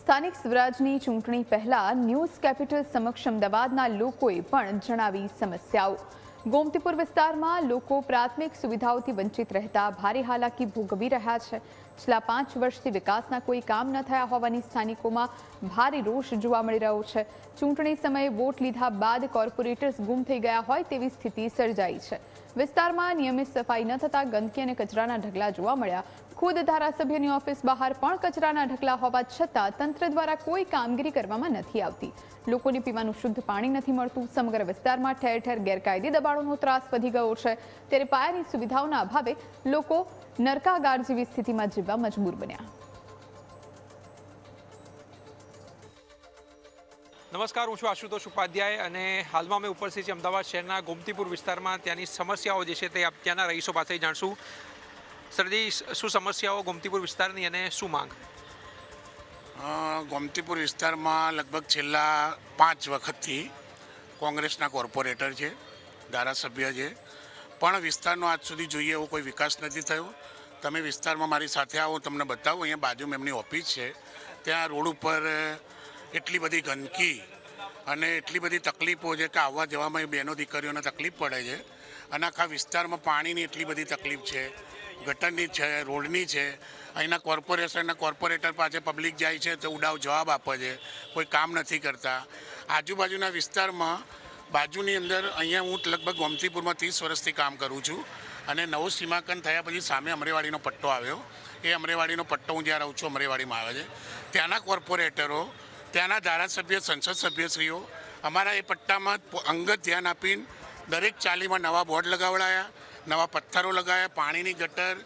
સ્થાનિક સ્વરાજની ચૂંટણી પહેલા ન્યૂઝ કેપિટલ સમક્ષ અમદાવાદના લોકોએ પણ જણાવી સમસ્યાઓ। ગોમતીપુર વિસ્તારમાં લોકો પ્રાથમિક સુવિધાઓથી વંચિત રહેતા ભારે હાલાકી ભોગવી રહ્યા છે। છેલ્લા 5 વર્ષથી વિકાસના કોઈ કામ ન થયા હોવાની સ્થાનિકોમાં ભારે રોષ જોવા મળી રહ્યો છે। ચૂંટણી સમયે વોટ લીધા બાદ કોર્પોરેટર્સ ગુમ થઈ ગયા હોય તેવી સ્થિતિ સર્જાઈ છે। વિસ્તારમાં નિયમિત સફાઈ ન થતા ગંદકી અને કચરાના ઢગલા જોવા મળ્યા। ખુદ ધારાસભ્યની ઓફિસ બહાર પણ કચરાના ઢગલા હોવા છતાં તંત્ર દ્વારા કોઈ કામગીરી કરવામાં નથી આવતી। લોકોને પીવાનું શુદ્ધ પાણી નથી મળતું। સમગ્ર વિસ્તારમાં ઠેર ઠેર ગેરકાયદે દબાણોનો ત્રાસ વધી ગયો છે। ત્યારે પાયાની સુવિધાઓના અભાવે લોકો નરકાગાર જેવી સ્થિતિમાં જીવવા મજબૂર બન્યા। નમસ્કાર, હું છું આશુતોષ ઉપાધ્યાય અને હાલમાં અમે ઉપસ્થિત છીએ અમદાવાદ શહેરના ગોમતીપુર વિસ્તારમાં। ત્યાંની સમસ્યાઓ જે છે તે ત્યાંના રહીશો પાસે જાણશું। સરજી, શું સમસ્યાઓ ગોમતીપુર વિસ્તારની અને શું માંગ? ગોમતીપુર વિસ્તારમાં લગભગ છેલ્લા 5 વખતથી કોંગ્રેસના કોર્પોરેટર છે, ધારાસભ્ય છે, પણ વિસ્તારનો આજ સુધી જોઈએ એવો કોઈ વિકાસ નથી થયો। તમે વિસ્તારમાં મારી સાથે આવો, તમને બતાવો। અહીંયા બાજુમાં એમની ઓફિસ છે, ત્યાં રોડ ઉપર એટલી બધી ગંદકી અને એટલી બધી તકલીફો છે કે આવવા જવામાં બહેનો દીકરીઓને તકલીફ પડે છે। અને આખા વિસ્તારમાં પાણીની એટલી બધી તકલીફ છે, ગટરની છે, રોડની છે। અહીંના કોર્પોરેશનના કોર્પોરેટર પાસે પબ્લિક જાય છે તો ઉડાવ જવાબ આપે છે, કોઈ કામ નથી કરતા। આજુબાજુના વિસ્તારમાં બાજુની અંદર અહીંયા હું લગભગ ગોમતીપુરમાં 30 વર્ષથી કામ કરું છું અને નવું સીમાંકન થયા પછી સામે અમરેવાડીનો પટ્ટો આવ્યો। એ અમરેવાડીનો પટ્ટો હું જ્યાં રહું છું અમરેવાડીમાં આવે છે। ત્યાંના કોર્પોરેટરો, ત્યાંના ધારાસભ્ય, સંસદ સભ્યશ્રીઓ અમારા એ પટ્ટામાં અંગત ધ્યાન આપીને દરેક ચાલીમાં નવા બોર્ડ લગાવડાયા, નવા પથ્થરો લગાવ્યા, પાણીની ગટર,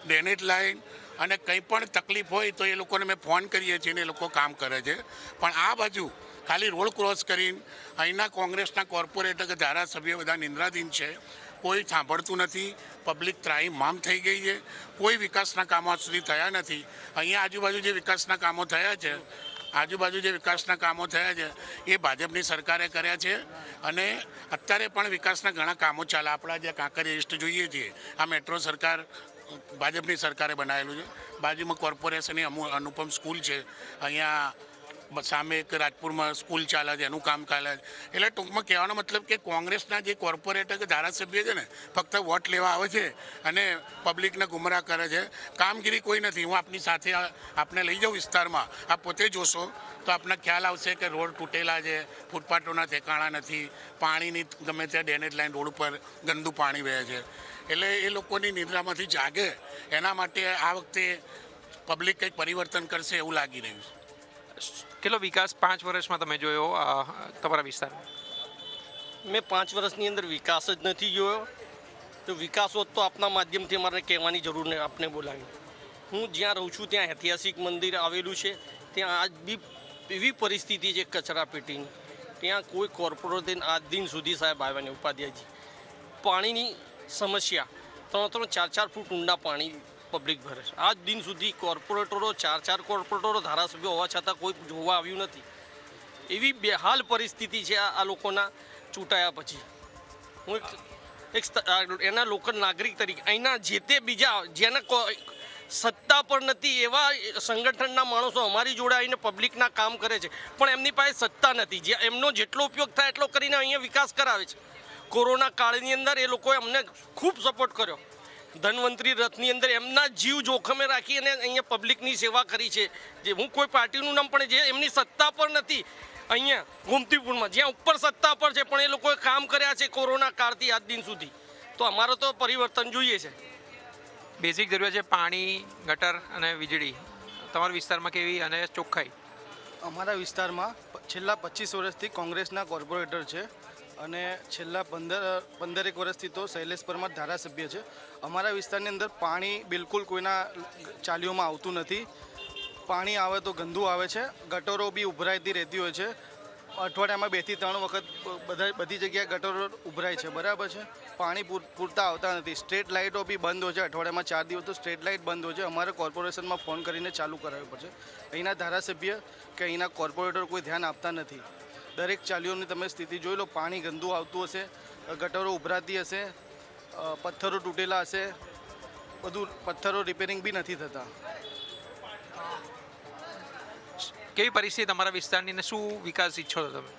ડ્રેનેજ લાઇન અને કંઈ પણ તકલીફ હોય તો એ લોકોને મેં ફોન કરીએ છીએ ને એ લોકો કામ કરે છે। પણ આ બાજુ ખાલી રોડ ક્રોસ કરીને અહીંના કોંગ્રેસના કોર્પોરેટર કે ધારાસભ્ય બધા નિંદ્રાધીન છે, કોઈ સાંભળતું નથી। પબ્લિક ત્રાહીમામ થઈ ગઈ છે, કોઈ વિકાસના કામો આજ સુધી થયા નથી। અહીંયા આજુબાજુ જે વિકાસના કામો થયા છે એ ભાજપની સરકારે કર્યા છે અને અત્યારે પણ વિકાસના ઘણા કામો ચાલે। આપણા જે કાંકરિયા ઈસ્ટ જોઈએ છીએ, આ મેટ્રો સરકાર ભાજપની સરકારે બનાવેલું છે। બાજુમાં કોર્પોરેશનની અનુપમ સ્કૂલ છે, અહીંયા સામે એક રાજપુરમાં સ્કૂલ ચાલે છે, એનું કામ ચાલે છે। એટલે ટૂંકમાં કહેવાનો મતલબ કે કોંગ્રેસના જે કોર્પોરેટર કે ધારાસભ્ય છે ને ફક્ત વોટ લેવા આવે છે અને પબ્લિકને ગુમરાહ કરે છે, કામગીરી કોઈ નથી। હું આપની સાથે આપને લઈ જાઉં વિસ્તારમાં, આપ પોતે જોશો તો આપને ખ્યાલ આવશે કે રોડ તૂટેલા છે, ફૂટપાથોના ઠેકાણા નથી, પાણીની ગમે ત્યાં ડ્રેનેજ લાઈન રોડ ઉપર ગંદુ પાણી વહે છે। એટલે એ લોકોની નિદ્રામાંથી જાગે એના માટે આ વખતે પબ્લિક કંઈક પરિવર્તન કરશે એવું લાગી રહ્યું છે। કેટલો વિકાસ 5 વર્ષમાં તમે જોયો તમારા વિસ્તારમાં? મેં 5 વર્ષની અંદર વિકાસ જ નથી જોયો। તો વિકાસ હોત તો આપના માધ્યમથી મારે કહેવાની જરૂર નહીં, આપને બોલાવી। હું જ્યાં રહું છું ત્યાં ઐતિહાસિક મંદિર આવેલું છે, ત્યાં આજ બી એવી પરિસ્થિતિ છે કચરાપેટીની। ત્યાં કોઈ કોર્પોરેટર આજ દિન સુધી સાહેબ આવ્યા નહીં, ઉપાધ્યાયજી। પાણીની સમસ્યા, 3-4 ફૂટ ઊંડા પાણી પબ્લિક ભરે છે। આજ દિન સુધી કોર્પોરેટરો 4 કોર્પોરેટરો ધારાસભ્યો હોવા છતાં કોઈ જોવા આવ્યું નથી। એવી બેહાલ પરિસ્થિતિ છે આ લોકોના ચૂંટાયા પછી। હું એક એના લોકલ નાગરિક તરીકે અહીંના જે તે બીજા જેના સત્તા પર નથી એવા સંગઠનના માણસો અમારી જોડે આવીને પબ્લિકના કામ કરે છે, પણ એમની પાસે સત્તા નથી। જે એમનો જેટલો ઉપયોગ થાય એટલો કરીને અહીંયા વિકાસ કરાવે છે। કોરોના કાળની અંદર એ લોકોએ અમને ખૂબ સપોર્ટ કર્યો। ધન્વંતરી રથની અંદર એમના જીવ જોખમે રાખી અને અહીંયા પબ્લિકની સેવા કરી છે। જે હું કોઈ પાર્ટીનું નામ, પણ જે એમની સત્તા પર નથી અહીંયા ગોમતીપુરમાં, જ્યાં ઉપર સત્તા પર છે પણ એ લોકોએ કામ કર્યા છે કોરોના કાળથી આજ દિન સુધી। તો અમારો તો પરિવર્તન જોઈએ છે। બેઝિક જરૂરિયાત છે પાણી, ગટર અને વીજળી। તમારા વિસ્તારમાં કેવી અને ચોખ્ખાઈ? અમારા વિસ્તારમાં છેલ્લા 25 વર્ષથી કોંગ્રેસના કોર્પોરેટર છે અને છેલ્લા 15 વર્ષથી તો શૈલેષ પરમાર ધારાસભ્ય છે। અમારા વિસ્તારની અંદર પાણી બિલકુલ કોઈના ચાલીઓમાં આવતું નથી। પાણી આવે તો ગંદુ આવે છે, ગટરો બી ઉભરાઈતી રહેતી હોય છે। અઠવાડિયામાં 2 થી 3 વખત બધી જગ્યાએ ગટરો ઉભરાય છે, બરાબર છે। પાણી પૂરતા આવતા નથી। સ્ટ્રીટ લાઇટો બી બંધ હોય છે, અઠવાડિયામાં 4 દિવસ તો સ્ટ્રીટ લાઇટ બંધ હોય છે। અમારે કોર્પોરેશનમાં ફોન કરીને ચાલુ કરાવવું પડશે। અહીંના ધારાસભ્ય કે અહીંના કોર્પોરેટર કોઈ ધ્યાન આપતા નથી। દરેક ચાલીઓની તમે સ્થિતિ જોઈ લો, પાણી ગંદુ આવતું હશે, ગટરો ઉભરાતી હશે, પથ્થરો તૂટેલા હશે, બધું પથ્થરો રિપેરિંગ બી નથી થતા। કેવી પરિસ્થિતિ તમારા વિસ્તારની અને શું વિકાસ ઈચ્છો છો તમે?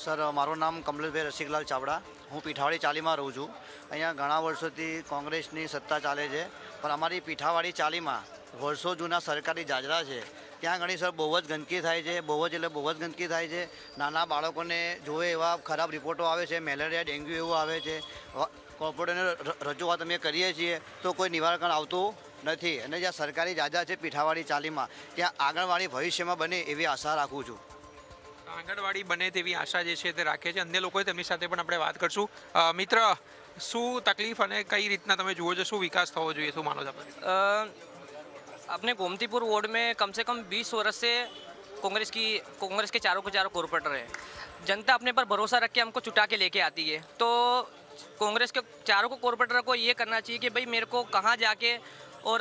સર મારું નામ કમલેશભાઈ રસિકલાલ ચાવડા. હું પીઠાવાડી ચાલીમાં રહું છું. અહીંયા ઘણા વર્ષોથી કોંગ્રેસની સત્તા ચાલે છે, પણ અમારી પીઠાવાડી ચાલીમાં વર્ષો જૂના સરકારી જાજરા છે. ત્યાં ઘણી સર બહુ જ ગંદકી થાય છે, બહુ જ ગંદકી થાય છે. નાના બાળકોને જોવે એવા ખરાબ રિપોર્ટો આવે છે, મેલેરિયા ડેન્ગ્યુ એવું આવે છે. કોર્પોરેટરને રજૂઆત અમે કરીએ છીએ તો કોઈ નિવારણ આવતું નથી. અને જ્યાં સરકારી જાજા છે પીઠાવાડી ચાલીમાં, ત્યાં આંગણવાડી ભવિષ્યમાં બને એવી આશા રાખું છું. આંગણવાડી બને તેવી આશા જે છે તે રાખે છે. અન્ય લોકોએ તેમની સાથે પણ આપણે વાત કરશું. મિત્ર, શું તકલીફ અને કઈ રીતના તમે જુઓ છો, શું વિકાસ થવો જોઈએ, શું માનો છો આપણે? अपने गोमतीपुर वार्ड में कम से कम 20 वर्ष से कांग्रेस के चारों के चारों कॉर्पोरेटर हैं. जनता अपने पर भरोसा रख के हमको चुटा के लेके आती है. तो कांग्रेस के चारों को कॉर्पोरेटर को ये करना चाहिए कि भाई मेरे को कहाँ जाके और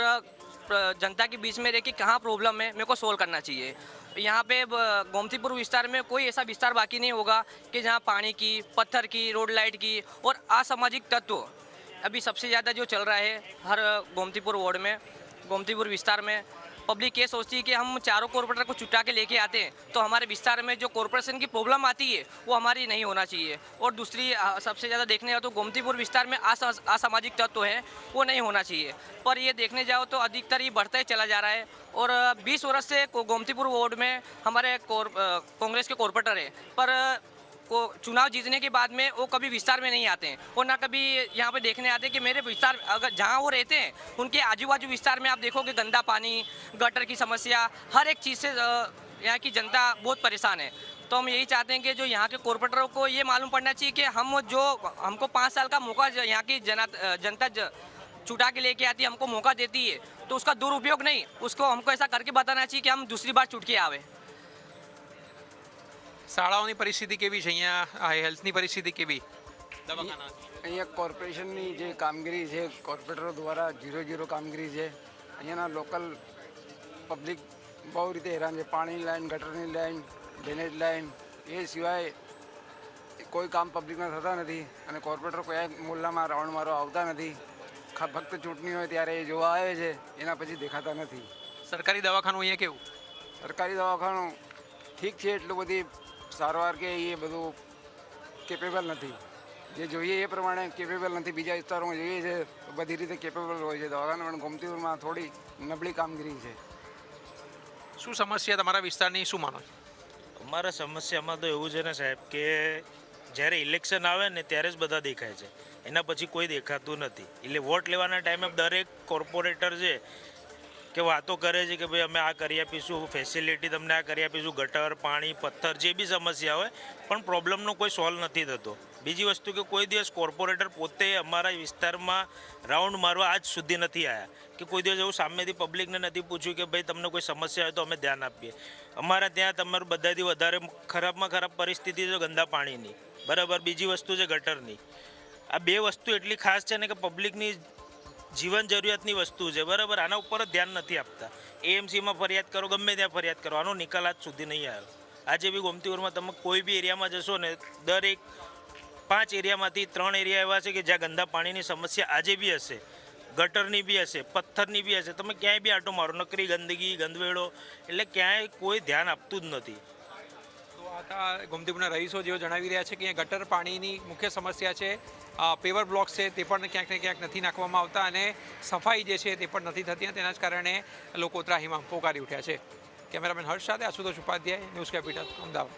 जनता के बीच में रह के कहाँ प्रॉब्लम है मेरे को सोल्व करना चाहिए. यहाँ पे गोमतीपुर विस्तार में कोई ऐसा विस्तार बाकी नहीं होगा कि जहाँ पानी की, पत्थर की, रोड लाइट की और असामाजिक तत्व अभी सबसे ज़्यादा जो चल रहा है हर गोमतीपुर वार्ड में, गोमतीपुर विस्तार में. पब्लिक ये सोचती है कि हम चारों कॉर्पोरेटर को चुटा के लेके आते हैं तो हमारे विस्तार में जो कॉर्पोरेशन की प्रॉब्लम आती है वो हमारी नहीं होना चाहिए. और दूसरी सबसे ज़्यादा देखने जाओ तो गोमतीपुर विस्तार में असामाजिक तत्व है वो नहीं होना चाहिए. पर ये देखने जाओ तो अधिकतर ये बढ़ता ही चला जा रहा है. और 20 वर्ष से गोमतीपुर वार्ड में हमारे कांग्रेस के कॉर्पोरेटर है, पर को चुनाव जीतने के बाद में वो कभी विस्तार में नहीं आते हैं और ना कभी यहाँ पे देखने आते हैं कि मेरे विस्तार अगर जहाँ वो रहते हैं उनके आजू बाजू विस्तार में आप देखोगे गंदा पानी, गटर की समस्या, हर एक चीज़ से यहाँ की जनता बहुत परेशान है. तो हम यही चाहते हैं कि जो यहाँ के कॉर्पोरेटरों को ये मालूम पड़ना चाहिए कि हमको 5 साल का मौका यहाँ की जनता छुटा के लेके आती है, हमको मौका देती है, तो उसका दुरुपयोग नहीं, उसको हमको ऐसा करके बताना चाहिए कि हम दूसरी बार छूट के आवे. શાળાઓની પરિસ્થિતિ કેવી છે અહીંયા? હેલ્થની પરિસ્થિતિ કેવી? દવાખાના અહીંયા કોર્પોરેશનની જે કામગીરી છે કોર્પોરેટરો દ્વારા 0-0 કામગીરી છે. અહીંયાના લોકલ પબ્લિક બહુ રીતે હેરાન છે. પાણીની લાઈન, ગટરની લાઈન, ડ્રેનેજ લાઈન, એ સિવાય કોઈ કામ પબ્લિકના થતા નથી. અને કોર્પોરેટર કોઈ મોહલ્લામાં રાઉન્ડ મારવા આવતા નથી. ફક્ત ચૂંટણી હોય ત્યારે એ જોવા આવે છે, એના પછી દેખાતા નથી. સરકારી દવાખાનું અહીંયા કેવું? સરકારી દવાખાનું ઠીક છે, એટલું બધી સારવાર કે એ બધું કેપેબલ નથી. જે જોઈએ એ પ્રમાણે કેપેબલ નથી. બીજા વિસ્તારોમાં જોઈએ છે તો બધી રીતે કેપેબલ હોય છે દવાખાના, પણ ગોમતીપુરમાં થોડી નબળી કામગીરી છે. શું સમસ્યા તમારા વિસ્તારની, શું માનો છો? અમારા સમસ્યામાં તો એવું છે ને સાહેબ કે જ્યારે ઇલેક્શન આવે ને ત્યારે જ બધા દેખાય છે, એના પછી કોઈ દેખાતું નથી. એટલે વોટ લેવાના ટાઈમે દરેક કોર્પોરેટર છે કે વાતો કરે છે કે ભાઈ અમે આ કરી આપીશું, ફેસિલિટી તમને આ કરી આપીશું, ગટર, પાણી, પથ્થર, જે બી સમસ્યા હોય, પણ પ્રોબ્લેમનો કોઈ સોલ્વ નથી થતો. બીજી વસ્તુ કે કોઈ દિવસ કોર્પોરેટર પોતે અમારા વિસ્તારમાં રાઉન્ડ મારવા આજ સુધી નથી આવ્યા, કે કોઈ દિવસ એવું સામેથી પબ્લિકને નથી પૂછ્યું કે ભાઈ તમને કોઈ સમસ્યા હોય તો અમે ધ્યાન આપીએ. અમારા ત્યાં તમારું બધાથી વધારે ખરાબમાં ખરાબ પરિસ્થિતિ છે ગંદા પાણીની, બરાબર. બીજી વસ્તુ છે ગટરની. આ બે વસ્તુ એટલી ખાસ છે ને કે પબ્લિકની જીવન જરૂરિયાતની વસ્તુ છે, બરાબર. આના ઉપર જ ધ્યાન નથી આપતા. એએમસીમાં ફરિયાદ કરો, ગમે ત્યાં ફરિયાદ કરો, આનો નિકાલ આજ સુધી નહીં આવ્યો. આજે બી ગોમતીપુરમાં તમે કોઈ બી એરિયામાં જશો ને, દરેક 5 એરિયામાંથી 3 એરિયા એવા છે કે જ્યાં ગંદા પાણીની સમસ્યા આજે બી હશે, ગટરની બી હશે, પથ્થરની બી હશે. તમે ક્યાંય બી આટો મારો, નકરી ગંદકી, ગંદવેડો, એટલે ક્યાંય કોઈ ધ્યાન આપતું જ નથી. તો આ ગોમતીપુરના રહીશો જેઓ જણાવી રહ્યા છે કે અહીંયા ગટર પાણીની મુખ્ય સમસ્યા છે. પેવર બ્લોક્સ છે તે પણ ક્યાંક ને ક્યાંક નથી નાખવામાં આવતા અને સફાઈ જે છે તે પણ નથી થતી. તેના જ કારણે લોકો ત્રાહિમામ પોકારી ઉઠ્યા છે. કેમેરામેન હર્ષ સાથે આશુતોષ ઉપાધ્યાય, ન્યૂઝ કેપિટલ, અમદાવાદ.